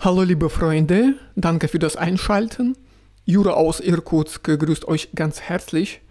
Hallo liebe Freunde, danke für das Einschalten. Jura aus Irkutsk grüßt euch ganz herzlich.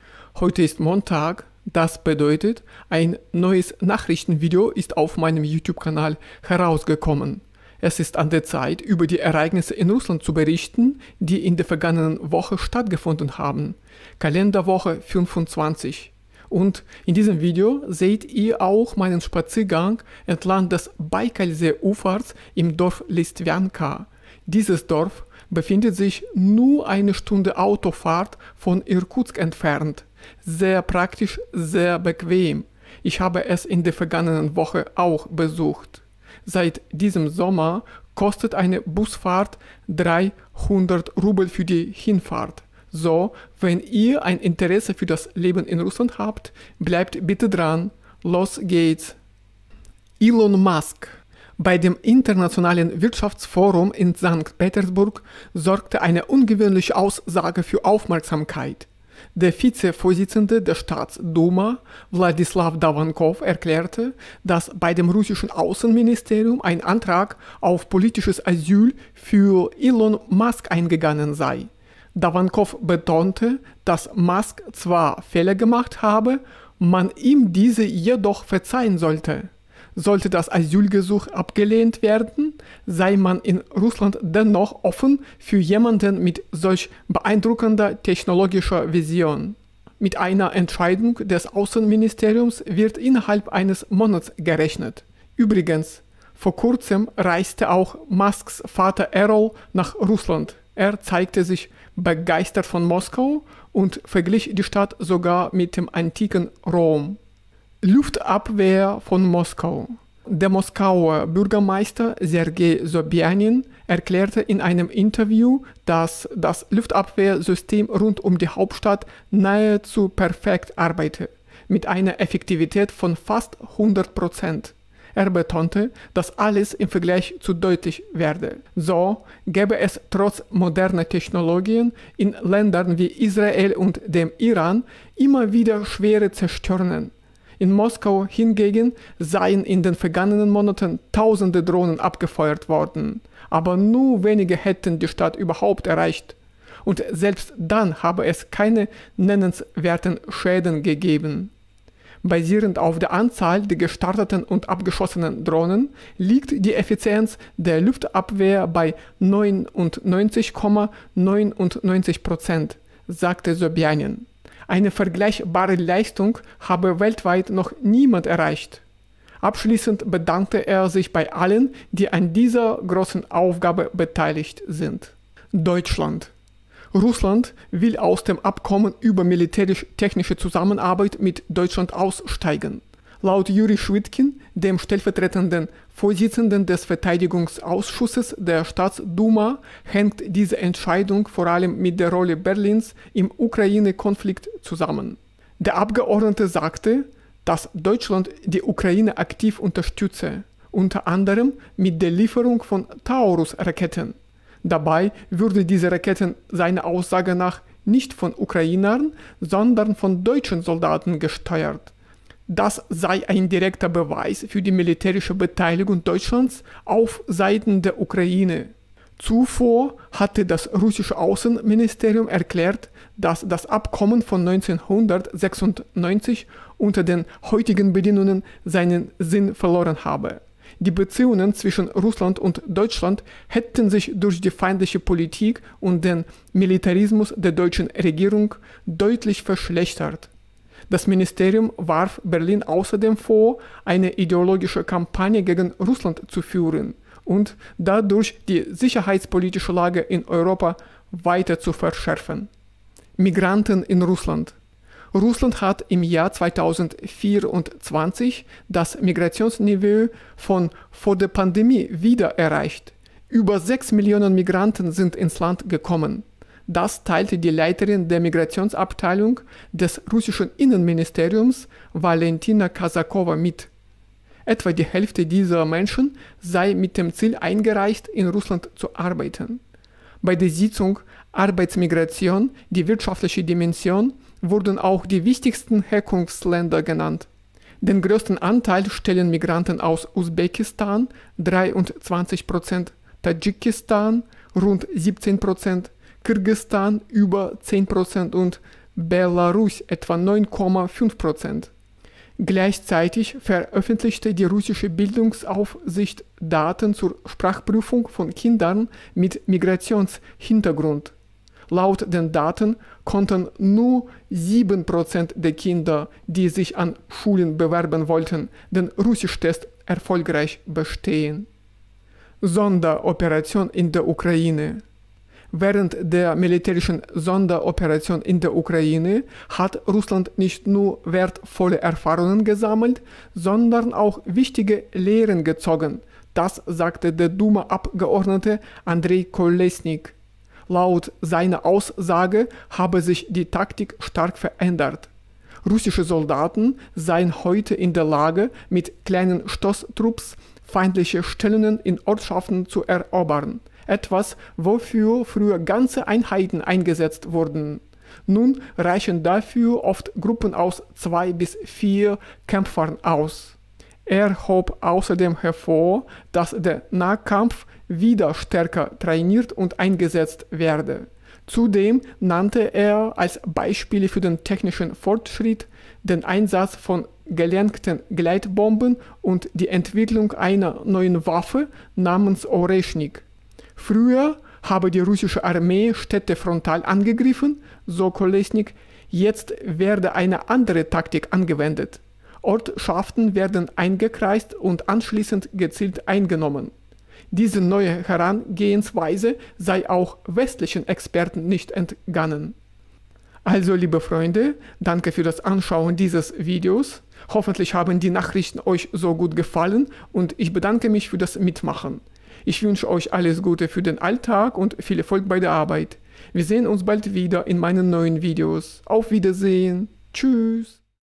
Heute ist Montag, das bedeutet, ein neues Nachrichtenvideo ist auf meinem YouTube-Kanal herausgekommen. Es ist an der Zeit, über die Ereignisse in Russland zu berichten, die in der vergangenen Woche stattgefunden haben. Kalenderwoche 25. Und in diesem Video seht ihr auch meinen Spaziergang entlang des Baikalsee-Ufers im Dorf Listwanka. Dieses Dorf befindet sich nur eine Stunde Autofahrt von Irkutsk entfernt. Sehr praktisch, sehr bequem. Ich habe es in der vergangenen Woche auch besucht. Seit diesem Sommer kostet eine Busfahrt 300 Rubel für die Hinfahrt. So, wenn ihr ein Interesse für das Leben in Russland habt, bleibt bitte dran. Los geht's. Elon Musk. Bei dem Internationalen Wirtschaftsforum in Sankt Petersburg sorgte eine ungewöhnliche Aussage für Aufmerksamkeit. Der Vizevorsitzende der Staatsduma, Wladislaw Davankov, erklärte, dass bei dem russischen Außenministerium ein Antrag auf politisches Asyl für Elon Musk eingegangen sei. Davankov betonte, dass Musk zwar Fehler gemacht habe, man ihm diese jedoch verzeihen sollte. Sollte das Asylgesuch abgelehnt werden, sei man in Russland dennoch offen für jemanden mit solch beeindruckender technologischer Vision. Mit einer Entscheidung des Außenministeriums wird innerhalb eines Monats gerechnet. Übrigens, vor kurzem reiste auch Musks Vater Errol nach Russland. Er zeigte sich begeistert von Moskau und verglich die Stadt sogar mit dem antiken Rom. Luftabwehr von Moskau. Der Moskauer Bürgermeister Sergei Sobjanin erklärte in einem Interview, dass das Luftabwehrsystem rund um die Hauptstadt nahezu perfekt arbeite, mit einer Effektivität von fast 100%. Er betonte, dass alles im Vergleich zu deutlich werde. So gäbe es trotz moderner Technologien in Ländern wie Israel und dem Iran immer wieder schwere Zerstörungen. In Moskau hingegen seien in den vergangenen Monaten tausende Drohnen abgefeuert worden, aber nur wenige hätten die Stadt überhaupt erreicht. Und selbst dann habe es keine nennenswerten Schäden gegeben. Basierend auf der Anzahl der gestarteten und abgeschossenen Drohnen liegt die Effizienz der Luftabwehr bei 99,99%, sagte Sobjanin. Eine vergleichbare Leistung habe weltweit noch niemand erreicht. Abschließend bedankte er sich bei allen, die an dieser großen Aufgabe beteiligt sind. Deutschland. Russland will aus dem Abkommen über militärisch-technische Zusammenarbeit mit Deutschland aussteigen. Laut Juri Schwidkin, dem stellvertretenden Vorsitzenden des Verteidigungsausschusses der Staatsduma, hängt diese Entscheidung vor allem mit der Rolle Berlins im Ukraine-Konflikt zusammen. Der Abgeordnete sagte, dass Deutschland die Ukraine aktiv unterstütze, unter anderem mit der Lieferung von Taurus-Raketen. Dabei würde diese Raketen seiner Aussage nach nicht von Ukrainern, sondern von deutschen Soldaten gesteuert. Das sei ein direkter Beweis für die militärische Beteiligung Deutschlands auf Seiten der Ukraine. Zuvor hatte das russische Außenministerium erklärt, dass das Abkommen von 1996 unter den heutigen Bedingungen seinen Sinn verloren habe. Die Beziehungen zwischen Russland und Deutschland hätten sich durch die feindliche Politik und den Militarismus der deutschen Regierung deutlich verschlechtert. Das Ministerium warf Berlin außerdem vor, eine ideologische Kampagne gegen Russland zu führen und dadurch die sicherheitspolitische Lage in Europa weiter zu verschärfen. Migranten in Russland. Russland hat im Jahr 2024 das Migrationsniveau von vor der Pandemie wieder erreicht. Über 6 Millionen Migranten sind ins Land gekommen. Das teilte die Leiterin der Migrationsabteilung des russischen Innenministeriums, Valentina Kasakowa, mit. Etwa die Hälfte dieser Menschen sei mit dem Ziel eingereist, in Russland zu arbeiten. Bei der Sitzung Arbeitsmigration, die wirtschaftliche Dimension, wurden auch die wichtigsten Herkunftsländer genannt. Den größten Anteil stellen Migranten aus Usbekistan, 23%, Tadschikistan rund 17%, Kirgisistan über 10% und Belarus etwa 9,5%. Gleichzeitig veröffentlichte die russische Bildungsaufsicht Daten zur Sprachprüfung von Kindern mit Migrationshintergrund. Laut den Daten konnten nur 7% der Kinder, die sich an Schulen bewerben wollten, den Russischtest erfolgreich bestehen. Sonderoperation in der Ukraine. Während der militärischen Sonderoperation in der Ukraine hat Russland nicht nur wertvolle Erfahrungen gesammelt, sondern auch wichtige Lehren gezogen. Das sagte der Duma-Abgeordnete Andrei Kolesnik. Laut seiner Aussage habe sich die Taktik stark verändert. Russische Soldaten seien heute in der Lage, mit kleinen Stoßtrupps feindliche Stellungen in Ortschaften zu erobern. Etwas, wofür früher ganze Einheiten eingesetzt wurden. Nun reichen dafür oft Gruppen aus 2 bis 4 Kämpfern aus. Er hob außerdem hervor, dass der Nahkampf wieder stärker trainiert und eingesetzt werde. Zudem nannte er als Beispiele für den technischen Fortschritt den Einsatz von gelenkten Gleitbomben und die Entwicklung einer neuen Waffe namens Oreshnik. Früher habe die russische Armee Städte frontal angegriffen, so Kolesnik, jetzt werde eine andere Taktik angewendet. Ortschaften werden eingekreist und anschließend gezielt eingenommen. Diese neue Herangehensweise sei auch westlichen Experten nicht entgangen. Also, liebe Freunde, danke für das Anschauen dieses Videos. Hoffentlich haben die Nachrichten euch so gut gefallen und ich bedanke mich für das Mitmachen. Ich wünsche euch alles Gute für den Alltag und viel Erfolg bei der Arbeit. Wir sehen uns bald wieder in meinen neuen Videos. Auf Wiedersehen. Tschüss.